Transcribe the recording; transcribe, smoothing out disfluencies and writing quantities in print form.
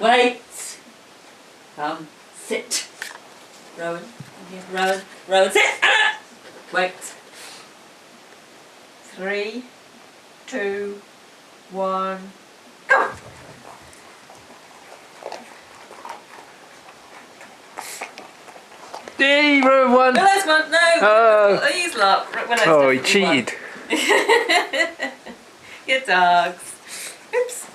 Wait. Sit. Rowan. Rowan. Rowan. Sit. Wait. 3, 2, 1. Go. Yay, Rowan won. No, that's one. No. He's luck. Oh, he cheated. Good dogs. Oops.